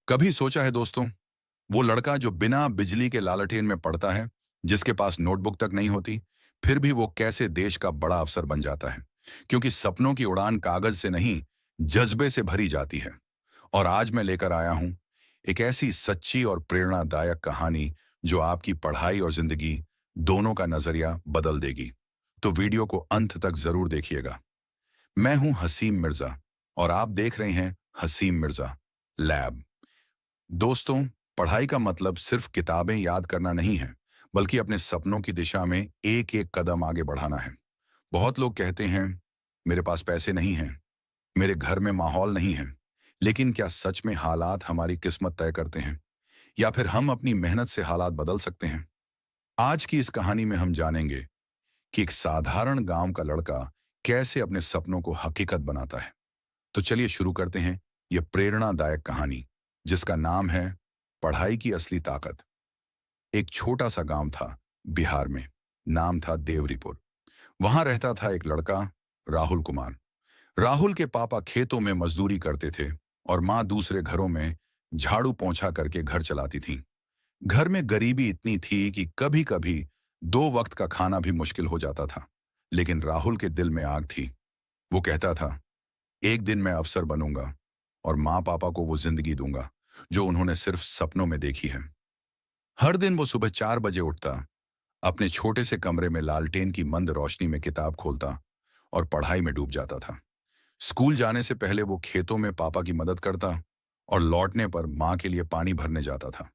कभी सोचा है दोस्तों, वो लड़का जो बिना बिजली के लालटेन में पढ़ता है, जिसके पास नोटबुक तक नहीं होती, फिर भी वो कैसे देश का बड़ा अफसर बन जाता है? क्योंकि सपनों की उड़ान कागज से नहीं, जज्बे से भरी जाती है। और आज मैं लेकर आया हूं एक ऐसी सच्ची और प्रेरणादायक कहानी जो आपकी पढ़ाई और जिंदगी दोनों का नजरिया बदल देगी। तो वीडियो को अंत तक जरूर देखिएगा। मैं हूं हसीम मिर्जा और आप देख रहे हैं हसीम मिर्जा लैब। दोस्तों, पढ़ाई का मतलब सिर्फ किताबें याद करना नहीं है, बल्कि अपने सपनों की दिशा में एक एक कदम आगे बढ़ाना है। बहुत लोग कहते हैं, मेरे पास पैसे नहीं हैं, मेरे घर में माहौल नहीं है। लेकिन क्या सच में हालात हमारी किस्मत तय करते हैं, या फिर हम अपनी मेहनत से हालात बदल सकते हैं? आज की इस कहानी में हम जानेंगे कि एक साधारण गांव का लड़का कैसे अपने सपनों को हकीकत बनाता है। तो चलिए शुरू करते हैं यह प्रेरणादायक कहानी, जिसका नाम है पढ़ाई की असली ताकत। एक छोटा सा गांव था बिहार में। नाम था देवरीपुर। वहां रहता था एक लड़का, राहुल कुमार। राहुल के पापा खेतों में मजदूरी करते थे और माँ दूसरे घरों में झाड़ू पोंछा करके घर चलाती थी। घर में गरीबी इतनी थी कि कभी कभी 2 वक्त का खाना भी मुश्किल हो जाता था। लेकिन राहुल के दिल में आग थी। वो कहता था, एक दिन मैं अफसर बनूंगा और माँ पापा को वो जिंदगी दूंगा जो उन्होंने सिर्फ सपनों में देखी है। हर दिन वो सुबह 4 बजे उठता, अपने छोटे से कमरे में लालटेन की मंद रोशनी में किताब खोलता और पढ़ाई में डूब जाता था। स्कूल जाने से पहले वो खेतों में पापा की मदद करता और लौटने पर माँ के लिए पानी भरने जाता था।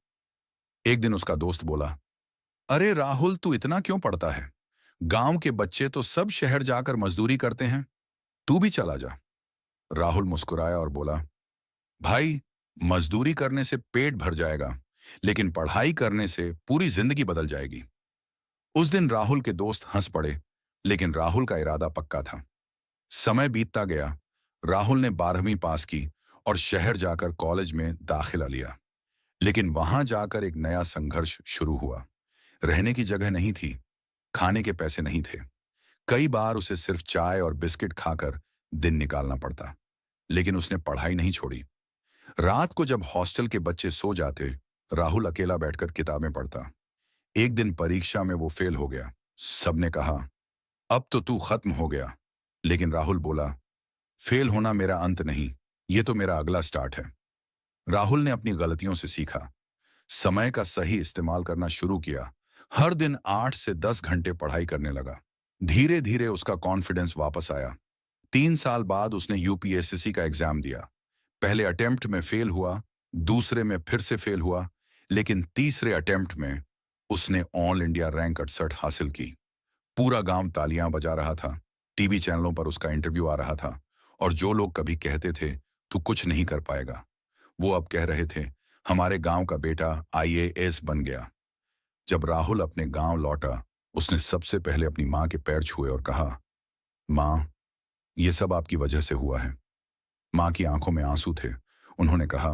एक दिन उसका दोस्त बोला, अरे राहुल, तू इतना क्यों पढ़ता है? गांव के बच्चे तो सब शहर जाकर मजदूरी करते हैं, तू भी चला जा। राहुल मुस्कुराया और बोला, भाई, मजदूरी करने से पेट भर जाएगा, लेकिन पढ़ाई करने से पूरी जिंदगी बदल जाएगी। उस दिन राहुल के दोस्त हंस पड़े, लेकिन राहुल का इरादा पक्का था। समय बीतता गया। राहुल ने 12वीं पास की और शहर जाकर कॉलेज में दाखिला लिया। लेकिन वहां जाकर एक नया संघर्ष शुरू हुआ। रहने की जगह नहीं थी, खाने के पैसे नहीं थे। कई बार उसे सिर्फ चाय और बिस्किट खाकर दिन निकालना पड़ता। लेकिन उसने पढ़ाई नहीं छोड़ी। रात को जब हॉस्टल के बच्चे सो जाते, राहुल अकेला बैठकर किताबें पढ़ता। एक दिन परीक्षा में वो फेल हो गया। सबने कहा, अब तो तू खत्म हो गया। लेकिन राहुल बोला, फेल होना मेरा अंत नहीं, ये तो मेरा अगला स्टार्ट है। राहुल ने अपनी गलतियों से सीखा, समय का सही इस्तेमाल करना शुरू किया। हर दिन 8 से 10 घंटे पढ़ाई करने लगा। धीरे धीरे उसका कॉन्फिडेंस वापस आया। 3 साल बाद उसने यूपीएससी का एग्जाम दिया। पहले अटेम्प्ट में फेल हुआ, दूसरे में फिर से फेल हुआ, लेकिन तीसरे अटेम्प्ट में उसने ऑल इंडिया रैंक 68 हासिल की। पूरा गांव तालियां बजा रहा था। टीवी चैनलों पर उसका इंटरव्यू आ रहा था। और जो लोग कभी कहते थे, तू कुछ नहीं कर पाएगा, वो अब कह रहे थे, हमारे गांव का बेटा आईएएस बन गया। जब राहुल अपने गांव लौटा, उसने सबसे पहले अपनी माँ के पैर छुए और कहा, माँ, ये सब आपकी वजह से हुआ है। माँ की आंखों में आंसू थे। उन्होंने कहा,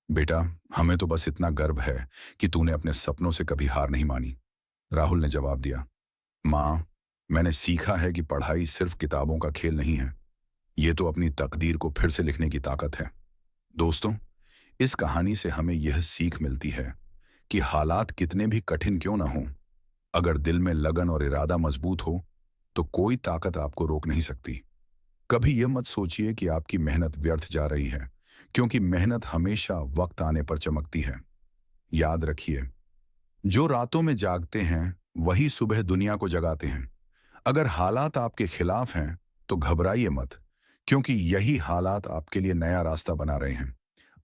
बेटा, हमें तो बस इतना गर्व है कि तूने अपने सपनों से कभी हार नहीं मानी। राहुल ने जवाब दिया, माँ, मैंने सीखा है कि पढ़ाई सिर्फ किताबों का खेल नहीं है, ये तो अपनी तकदीर को फिर से लिखने की ताकत है। दोस्तों, इस कहानी से हमें यह सीख मिलती है कि हालात कितने भी कठिन क्यों ना हों, अगर दिल में लगन और इरादा मजबूत हो, तो कोई ताकत आपको रोक नहीं सकती। कभी यह मत सोचिए कि आपकी मेहनत व्यर्थ जा रही है, क्योंकि मेहनत हमेशा वक्त आने पर चमकती है। याद रखिए, जो रातों में जागते हैं, वही सुबह दुनिया को जगाते हैं। अगर हालात आपके खिलाफ हैं, तो घबराइए मत, क्योंकि यही हालात आपके लिए नया रास्ता बना रहे हैं।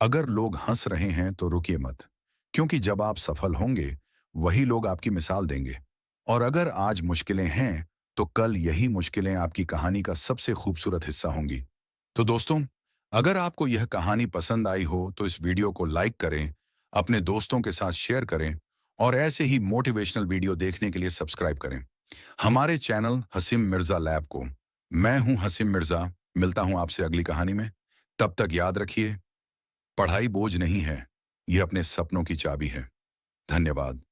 अगर लोग हंस रहे हैं, तो रुकिए मत, क्योंकि जब आप सफल होंगे, वही लोग आपकी मिसाल देंगे। और अगर आज मुश्किलें हैं, तो कल यही मुश्किलें आपकी कहानी का सबसे खूबसूरत हिस्सा होंगी। तो दोस्तों, अगर आपको यह कहानी पसंद आई हो, तो इस वीडियो को लाइक करें, अपने दोस्तों के साथ शेयर करें और ऐसे ही मोटिवेशनल वीडियो देखने के लिए सब्सक्राइब करें हमारे चैनल हसीम मिर्जा लैब को। मैं हूं हसीम मिर्जा, मिलता हूं आपसे अगली कहानी में। तब तक याद रखिए, पढ़ाई बोझ नहीं है, यह अपने सपनों की चाबी है। धन्यवाद।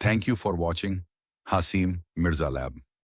Thank you for watching Hasim Mirza lab.